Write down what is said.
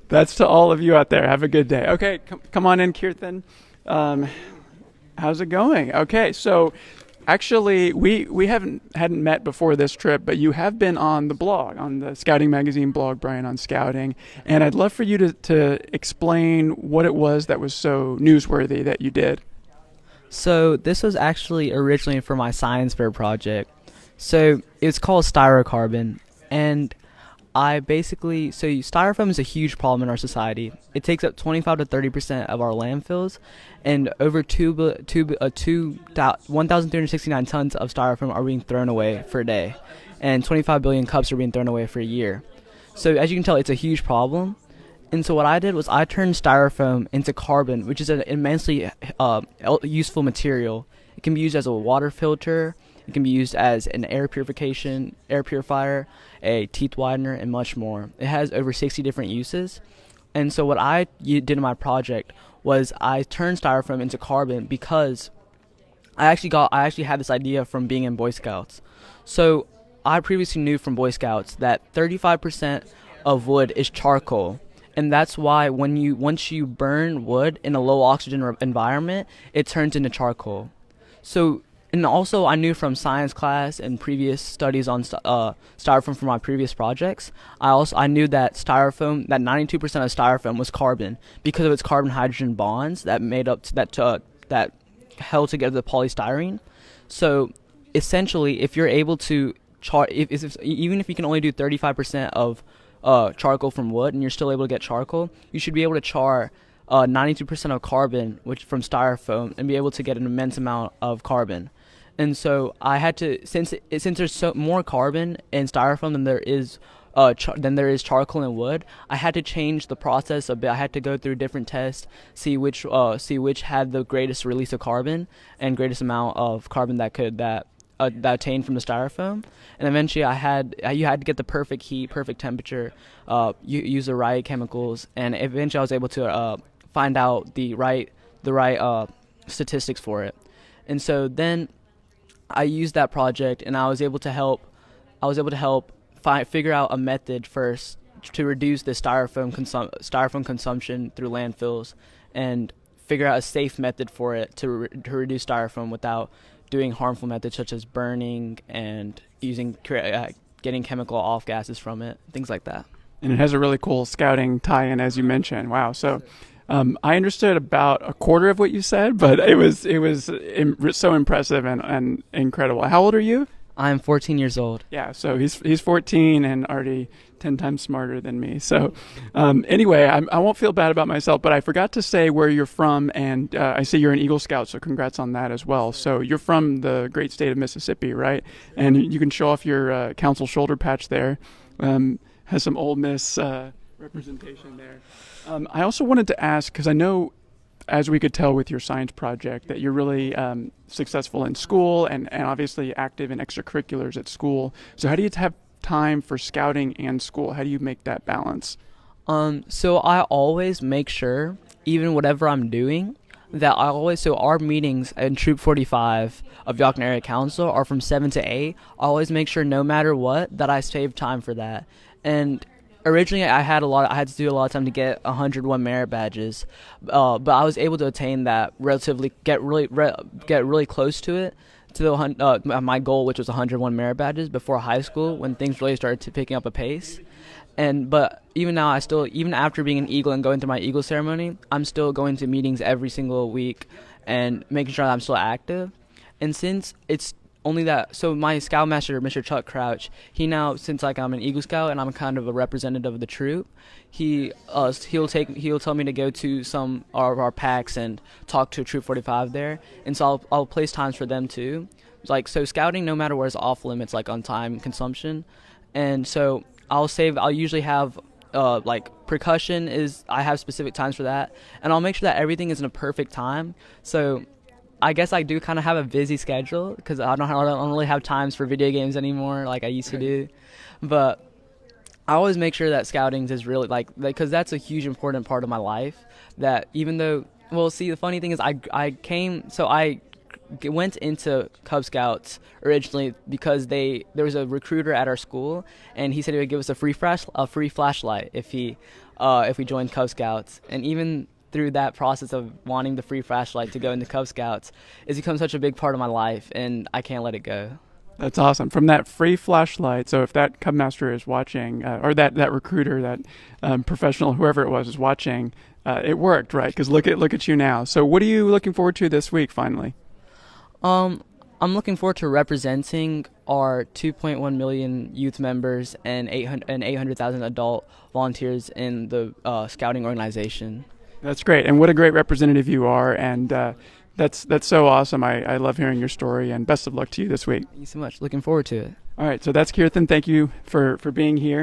That's to all of you out there. Have a good day. Okay, come on in, Kirtan. Um, how's it going? Okay, so actually, we hadn't met before this trip, but you have been on the blog, on the Scouting Magazine blog, Bryan, on scouting, and I'd love for you to explain what it was that was so newsworthy that you did. So this was actually originally for my science fair project. So it's called styrocarbon, and styrofoam is a huge problem in our society. It takes up 25 to 30% of our landfills, and over 1,369 tons of styrofoam are being thrown away for a day, and 25 billion cups are being thrown away for a year. So as you can tell, it's a huge problem. And so what I did was I turned styrofoam into carbon, which is an immensely useful material. It can be used as a water filter. It can be used as an air purifier, a teeth whitener, and much more. It has over 60 different uses. And so what I did in my project was I turned styrofoam into carbon because I actually had this idea from being in Boy Scouts. So I previously knew from Boy Scouts that 35% of wood is charcoal, and that's why once you burn wood in a low oxygen environment, it turns into charcoal. So, and also I knew from science class and previous studies on styrofoam from my previous projects. I knew that 92% of styrofoam was carbon because of its carbon hydrogen bonds that made up that held together the polystyrene. So essentially, if you're able to even if you can only do 35% of charcoal from wood and you're still able to get charcoal, you should be able to char 92% of carbon, which from styrofoam, and be able to get an immense amount of carbon. And so I had to, since there's more carbon in styrofoam than there is charcoal in wood, I had to change the process a bit. I had to go through different tests, see which had the greatest release of carbon and greatest amount of carbon that obtained from the styrofoam. And eventually you had to get the perfect heat, perfect temperature, use the right chemicals, and eventually I was able to find out the right statistics for it. And so then I used that project, and I was able to help figure out a method first to reduce the styrofoam consumption through landfills, and figure out a safe method for it to reduce styrofoam without doing harmful methods such as burning and getting chemical off gases from it, things like that. And it has a really cool scouting tie-in, as you mentioned. Wow. So I understood about a quarter of what you said, but it was so impressive and incredible. How old are you? I'm 14 years old. Yeah, so he's 14 and already 10 times smarter than me. So anyway, I won't feel bad about myself, but I forgot to say where you're from, and I see you're an Eagle Scout, so congrats on that as well. So you're from the great state of Mississippi, right? And you can show off your council shoulder patch there. Has some Ole Miss representation there. I also wanted to ask, because I know, as we could tell with your science project, that you're really successful in school and obviously active in extracurriculars at school. So how do you have time for scouting and school? How do you make that balance? So I always make sure, even whatever I'm doing, so our meetings in Troop 45 of Yawkton Area Council are from 7 to 8. I always make sure, no matter what, that I save time for that. And originally, I had to do a lot of time to get 101 merit badges, but I was able to attain that get really close to it, to my goal, which was 101 merit badges before high school, when things really started picking up a pace. But even now, even after being an Eagle and going through my Eagle ceremony, I'm still going to meetings every single week and making sure that I'm still active. And since it's only that, so my scoutmaster, Mr. Chuck Crouch, he now, since I'm an Eagle Scout and I'm kind of a representative of the troop, he'll tell me to go to some of our packs and talk to Troop 45 there, and so I'll place times for them too. So scouting, no matter where, is off limits, on time consumption, and so I'll usually have percussion I have specific times for that, and I'll make sure that everything is in a perfect time. So I guess I do kind of have a busy schedule because I don't really have times for video games anymore like I used to do. But I always make sure that scouting is really because that's a huge important part of my life. That even though, well, see, the funny thing is I went into Cub Scouts originally because there was a recruiter at our school, and he said he would give us a free flashlight if we joined Cub Scouts. And even through that process of wanting the free flashlight to go into Cub Scouts, it's become such a big part of my life, and I can't let it go. That's awesome. From that free flashlight, so if that Cub Master is watching, or that recruiter, that professional, whoever it was, is watching, it worked, right? Because look at you now. So what are you looking forward to this week, finally? I'm looking forward to representing our 2.1 million youth members and 800,000 adult volunteers in the scouting organization. That's great, and what a great representative you are, and that's so awesome. I love hearing your story, and best of luck to you this week. Thank you so much. Looking forward to it. All right, so that's Kirtan. Thank you for being here.